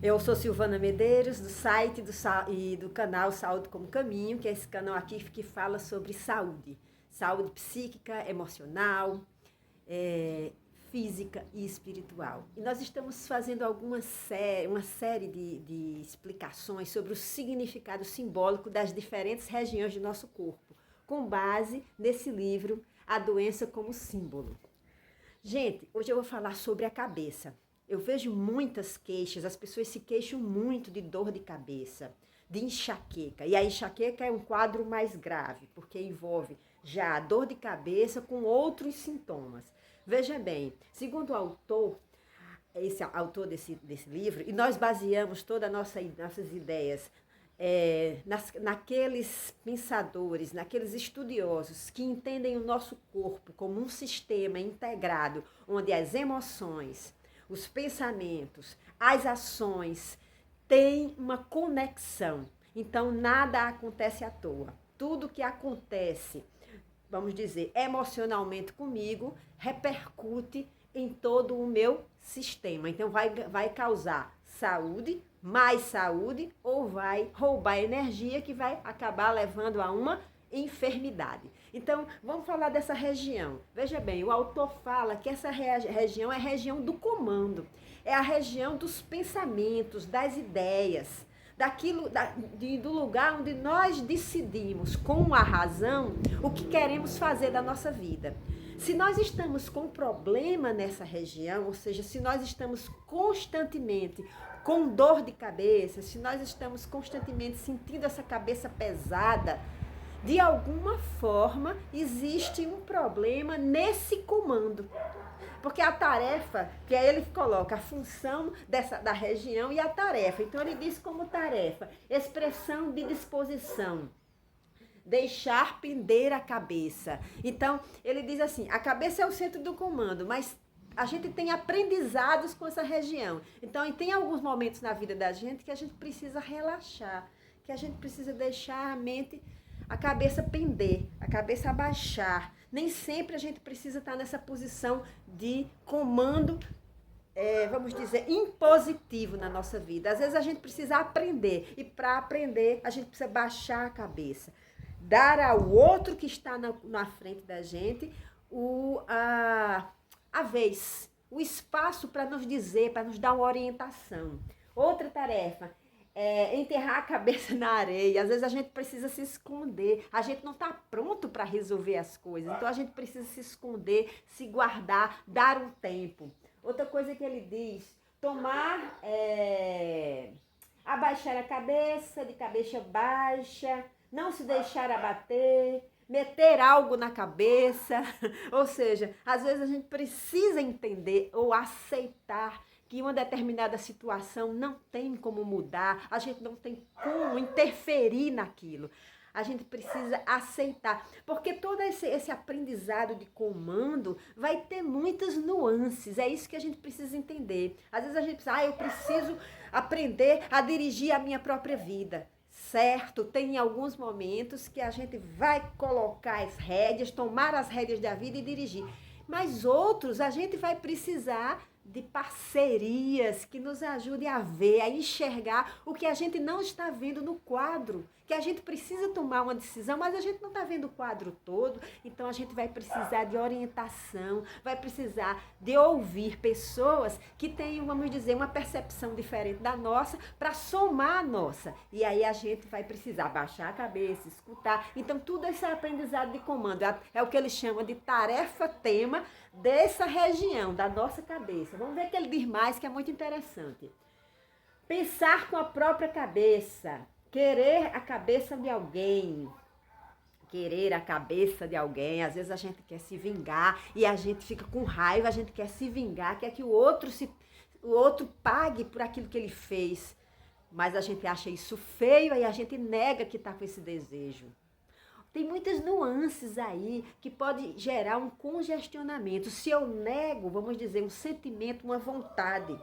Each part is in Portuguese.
Eu sou Silvana Medeiros, do site e do canal Saúde como Caminho, que é esse canal aqui que fala sobre saúde. Saúde psíquica, emocional, é, física e espiritual. E nós estamos fazendo uma série de explicações sobre o significado simbólico das diferentes regiões do nosso corpo, com base nesse livro, A Doença como Símbolo. Gente, hoje eu vou falar sobre a cabeça. Eu vejo muitas queixas, as pessoas se queixam muito de dor de cabeça, de enxaqueca. E a enxaqueca é um quadro mais grave, porque envolve já a dor de cabeça com outros sintomas. Veja bem, segundo o autor, esse autor desse livro, e nós baseamos todas nossas ideias naqueles pensadores, naqueles estudiosos que entendem o nosso corpo como um sistema integrado, onde as emoções, os pensamentos, as ações têm uma conexão. Então, nada acontece à toa. Tudo que acontece, vamos dizer, emocionalmente comigo, repercute em todo o meu sistema. Então, vai causar saúde, mais saúde, ou vai roubar energia que vai acabar levando a uma enfermidade. Então, vamos falar dessa região. Veja bem, o autor fala que essa região é a região do comando, é a região dos pensamentos, das ideias, do lugar onde nós decidimos com a razão o que queremos fazer da nossa vida. Se nós estamos com problema nessa região, ou seja, se nós estamos constantemente com dor de cabeça, se nós estamos constantemente sentindo essa cabeça pesada, de alguma forma existe um problema nesse comando. Porque a tarefa, que aí ele coloca a função da região e a tarefa. Então ele diz como tarefa, expressão de disposição, deixar pender a cabeça. Então ele diz assim, a cabeça é o centro do comando, mas a gente tem aprendizados com essa região. Então tem alguns momentos na vida da gente que a gente precisa relaxar, que a gente precisa deixar a mente, a cabeça pender, a cabeça abaixar. Nem sempre a gente precisa estar nessa posição de comando, vamos dizer, impositivo na nossa vida. Às vezes a gente precisa aprender, e para aprender a gente precisa baixar a cabeça, dar ao outro que está na frente da gente a vez, o espaço para nos dizer, para nos dar uma orientação. Outra tarefa é enterrar a cabeça na areia. Às vezes a gente precisa se esconder, a gente não está pronto para resolver as coisas, então a gente precisa se esconder, se guardar, dar um tempo. Outra coisa que ele diz, abaixar a cabeça, de cabeça baixa, não se deixar abater, meter algo na cabeça. Ou seja, às vezes a gente precisa entender ou aceitar que uma determinada situação não tem como mudar, a gente não tem como interferir naquilo. A gente precisa aceitar, porque todo esse aprendizado de comando vai ter muitas nuances, é isso que a gente precisa entender. Às vezes a gente pensa, eu preciso aprender a dirigir a minha própria vida. Certo, tem alguns momentos que a gente vai colocar as rédeas, tomar as rédeas da vida e dirigir. Mas outros a gente vai precisar de parcerias que nos ajudem a ver, a enxergar o que a gente não está vendo no quadro. Que a gente precisa tomar uma decisão, mas a gente não está vendo o quadro todo. Então a gente vai precisar de orientação, vai precisar de ouvir pessoas que tenham, vamos dizer, uma percepção diferente da nossa para somar a nossa. E aí a gente vai precisar baixar a cabeça, escutar. Então tudo esse aprendizado de comando é o que ele chama de tarefa-tema dessa região, da nossa cabeça. Vamos ver o que ele diz mais, que é muito interessante. Pensar com a própria cabeça, querer a cabeça de alguém. Querer a cabeça de alguém, às vezes a gente quer se vingar e a gente fica com raiva, a gente quer se vingar, quer que o outro pague por aquilo que ele fez. Mas a gente acha isso feio e a gente nega que está com esse desejo. Tem muitas nuances aí que pode gerar um congestionamento. Se eu nego, vamos dizer, um sentimento, uma vontade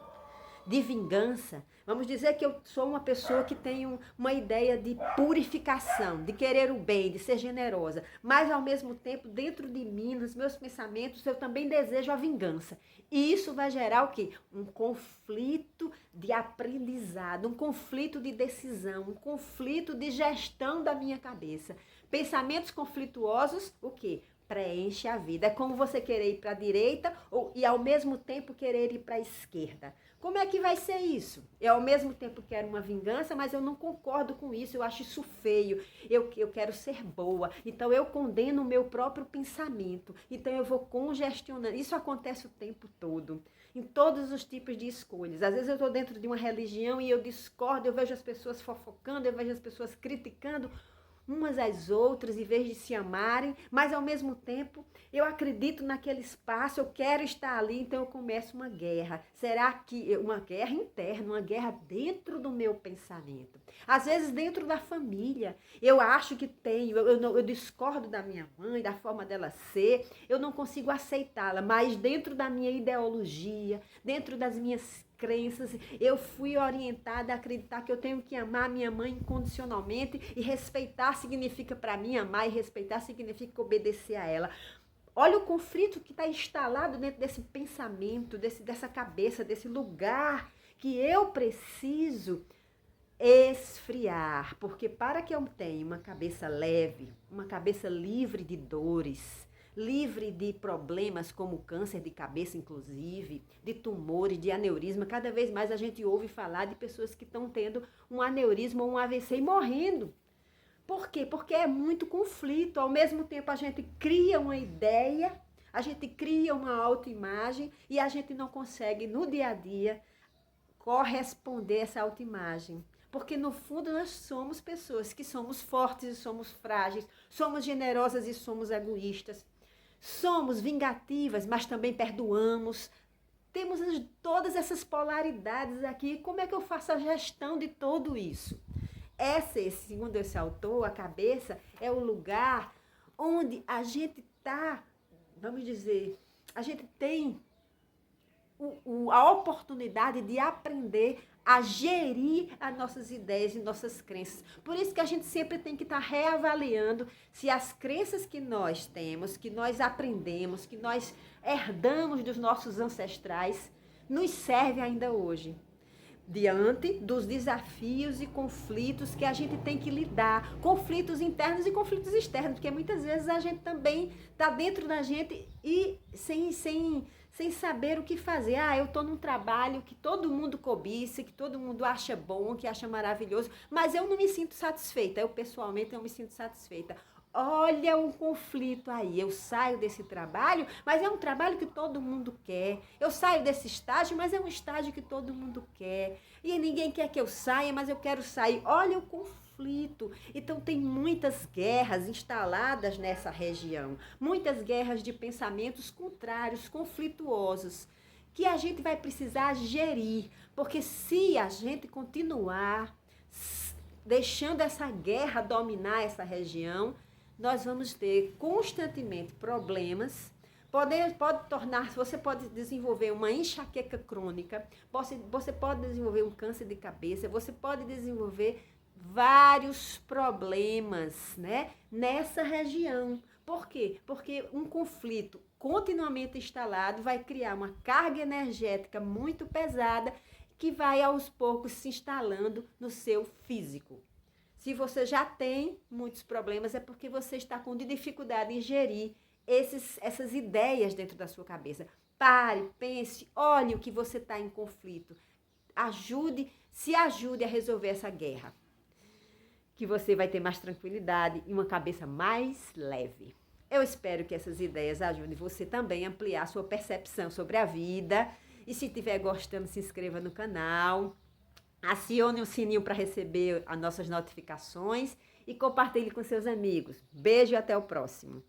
de vingança. Vamos dizer que eu sou uma pessoa que tem uma ideia de purificação, de querer o bem, de ser generosa. Mas, ao mesmo tempo, dentro de mim, nos meus pensamentos, eu também desejo a vingança. E isso vai gerar o quê? Um conflito de aprendizado, um conflito de decisão, um conflito de gestão da minha cabeça. Pensamentos conflituosos, o quê? Preenche a vida. É como você querer ir para a direita e ao mesmo tempo querer ir para a esquerda. Como é que vai ser isso? Eu ao mesmo tempo quero uma vingança, mas eu não concordo com isso, eu acho isso feio, eu quero ser boa. Então eu condeno o meu próprio pensamento, então eu vou congestionando. Isso acontece o tempo todo, em todos os tipos de escolhas. Às vezes eu estou dentro de uma religião e eu discordo, eu vejo as pessoas fofocando, eu vejo as pessoas criticando umas às outras, em vez de se amarem, mas ao mesmo tempo eu acredito naquele espaço, eu quero estar ali, então eu começo uma guerra. Será que uma guerra interna, uma guerra dentro do meu pensamento? Às vezes dentro da família, eu acho que tenho, eu discordo da minha mãe, da forma dela ser, eu não consigo aceitá-la, mas dentro da minha ideologia, dentro das minhas crenças, eu fui orientada a acreditar que eu tenho que amar minha mãe incondicionalmente e respeitar significa para mim amar e respeitar significa obedecer a ela. Olha o conflito que está instalado dentro desse pensamento, dessa cabeça, desse lugar que eu preciso esfriar, porque para que eu tenha uma cabeça leve, uma cabeça livre de dores, livre de problemas como câncer de cabeça, inclusive, de tumores, de aneurisma. Cada vez mais a gente ouve falar de pessoas que estão tendo um aneurisma ou um AVC e morrendo. Por quê? Porque é muito conflito. Ao mesmo tempo a gente cria uma ideia, a gente cria uma autoimagem e a gente não consegue, no dia a dia, corresponder a essa autoimagem. Porque no fundo nós somos pessoas que somos fortes e somos frágeis, somos generosas e somos egoístas. Somos vingativas, mas também perdoamos. Temos todas essas polaridades aqui. Como é que eu faço a gestão de tudo isso? Segundo esse autor, a cabeça é o lugar onde a gente está, vamos dizer, a gente tem a oportunidade de aprender a gerir as nossas ideias e nossas crenças. Por isso que a gente sempre tem que estar reavaliando se as crenças que nós temos, que nós aprendemos, que nós herdamos dos nossos ancestrais, nos servem ainda hoje. Diante dos desafios e conflitos que a gente tem que lidar, conflitos internos e conflitos externos, porque muitas vezes a gente também está dentro da gente e sem saber o que fazer. Eu estou num trabalho que todo mundo cobiça, que todo mundo acha bom, que acha maravilhoso, mas eu não me sinto satisfeita. Eu, pessoalmente, não me sinto satisfeita. Olha um conflito aí. Eu saio desse trabalho, mas é um trabalho que todo mundo quer. Eu saio desse estágio, mas é um estágio que todo mundo quer. E ninguém quer que eu saia, mas eu quero sair. Olha o conflito. Então tem muitas guerras instaladas nessa região. Muitas guerras de pensamentos contrários, conflituosos, que a gente vai precisar gerir. Porque se a gente continuar deixando essa guerra dominar essa região, nós vamos ter constantemente problemas. Você pode desenvolver uma enxaqueca crônica, você pode desenvolver um câncer de cabeça, você pode desenvolver vários problemas, né, nessa região. Por quê? Porque um conflito continuamente instalado vai criar uma carga energética muito pesada que vai aos poucos se instalando no seu físico. Se você já tem muitos problemas, é porque você está com dificuldade em gerir essas ideias dentro da sua cabeça. Pare, pense, olhe o que você está em conflito. Se ajude a resolver essa guerra. Que você vai ter mais tranquilidade e uma cabeça mais leve. Eu espero que essas ideias ajudem você também a ampliar a sua percepção sobre a vida. E se estiver gostando, se inscreva no canal. Acione o sininho para receber as nossas notificações e compartilhe com seus amigos. Beijo e até o próximo.